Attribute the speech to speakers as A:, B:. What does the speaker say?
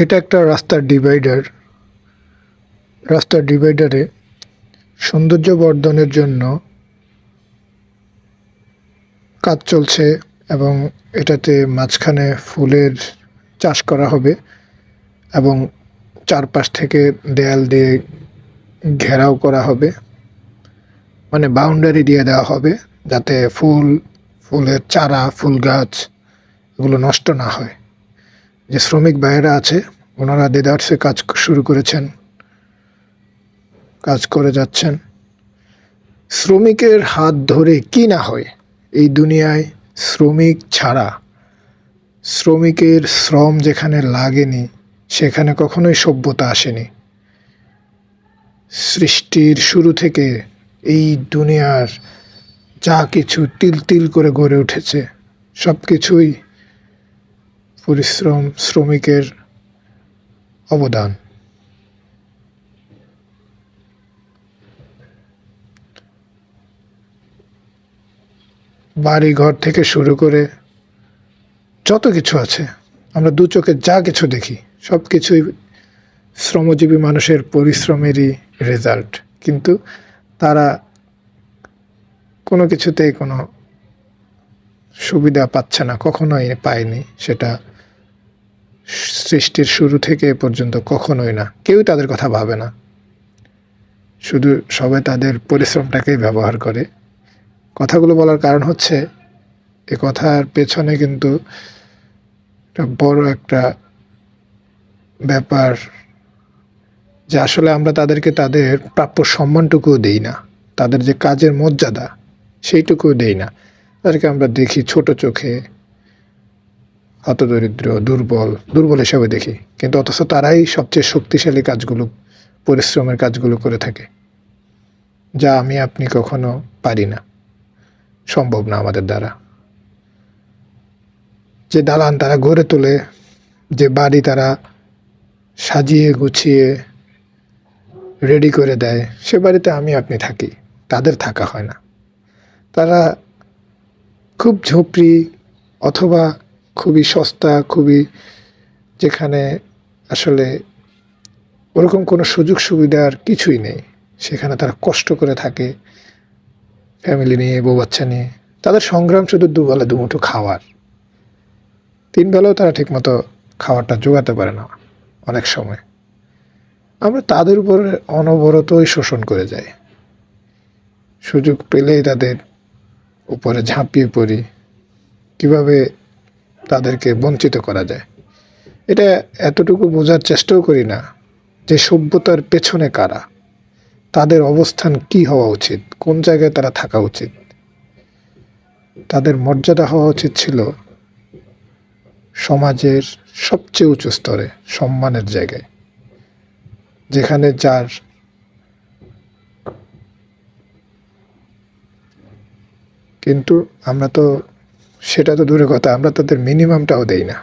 A: এটা একটা রাস্তার ডিভাইডার। রাস্তার ডিভাইডারে সৌন্দর্য বর্ধনের জন্য কাজ চলছে এবং এটাতে মাঝখানে ফুলের চাষ করা হবে এবং চারপাশ থেকে দেয়াল দিয়ে ঘেরাও করা হবে, মানে বাউন্ডারি দিয়ে দেওয়া হবে যাতে ফুলের চারা, ফুল গাছ এগুলো নষ্ট না হয়। যে শ্রমিক ভাইয়েরা আছে ওনারা দেদারসে কাজ শুরু করেছেন, কাজ করে যাচ্ছেন। শ্রমিকের হাত ধরে কি না হয় এই দুনিয়ায়। শ্রমিক ছাড়া, শ্রমিকের শ্রম যেখানে লাগেনি সেখানে কখনোই সভ্যতা আসেনি। সৃষ্টির শুরু থেকে এই দুনিয়ার যা কিছু তিল তিল করে গড়ে উঠেছে সব কিছুই পরিশ্রম, শ্রমিকের অবদান। বাড়ি ঘর থেকে শুরু করে যত কিছু আছে, আমরা দু চোখে যা কিছু দেখি সব কিছুই শ্রমজীবী মানুষের পরিশ্রমেরই রেজাল্ট। কিন্তু তারা কোনো কিছুতেই কোনো সুবিধা পাচ্ছে না, কখনোই পায়নি। সেটা সৃষ্টির শুরু থেকে এ পর্যন্ত কখনোই না। কেউই তাদের কথা ভাবে না, শুধু সবাই তাদের পরিশ্রমটাকেই ব্যবহার করে। কথাগুলো বলার কারণ হচ্ছে এ কথার পেছনে কিন্তু বড় একটা ব্যাপার, যে আসলে আমরা তাদেরকে তাদের প্রাপ্য সম্মানটুকুও দেই না। তাদের যে কাজের মর্যাদা সেইটুকুও দেই না। তাদেরকে আমরা দেখি ছোট চোখে, হতদরিদ্র, দুর্বল হিসাবে দেখি। কিন্তু অথচ তারাই সবচেয়ে শক্তিশালী কাজগুলো, পরিশ্রমের কাজগুলো করে থাকে, যা আমি আপনি কখনো পারি না, সম্ভব না আমাদের দ্বারা। যে দালান তারা গড়ে তোলে, যে বাড়ি তারা সাজিয়ে গুছিয়ে রেডি করে দেয়, সে বাড়িতে আমি আপনি থাকি, তাদের থাকা হয় না। তারা খুব ঝুপড়ি অথবা খুবই সস্তা, খুবই যেখানে আসলে ওরকম কোনো সুযোগ সুবিধার কিছুই নেই, সেখানে তারা কষ্ট করে থাকে ফ্যামিলি নিয়ে, বউ বাচ্চা নিয়ে। তাদের সংগ্রাম শুধু দুবেলা দুমুঠো খাওয়ার, তিন বেলাও তারা ঠিকমতো খাবারটা জোগাতে পারে না অনেক সময়। আমরা তাদের উপর অনবরতই শোষণ করে যাই, সুযোগ পেলেই তাদের উপরে ঝাঁপিয়ে পড়ি, কিভাবে তাদেরকে বঞ্চিত করা যায়। এটা এতটুকু বোঝার চেষ্টাও করি না যে সভ্যতার পেছনে কারা, তাদের অবস্থান কি হওয়া উচিত, কোন জায়গায় তারা থাকা উচিত। তাদের মর্যাদা হওয়া উচিত ছিল সমাজের সবচেয়ে উঁচু স্তরে, সম্মানের জায়গায়, যেখানে যার। কিন্তু আমরা তো, সেটা তো দূরের কথা, আমরা তাদের মিনিমামটাও দেই না।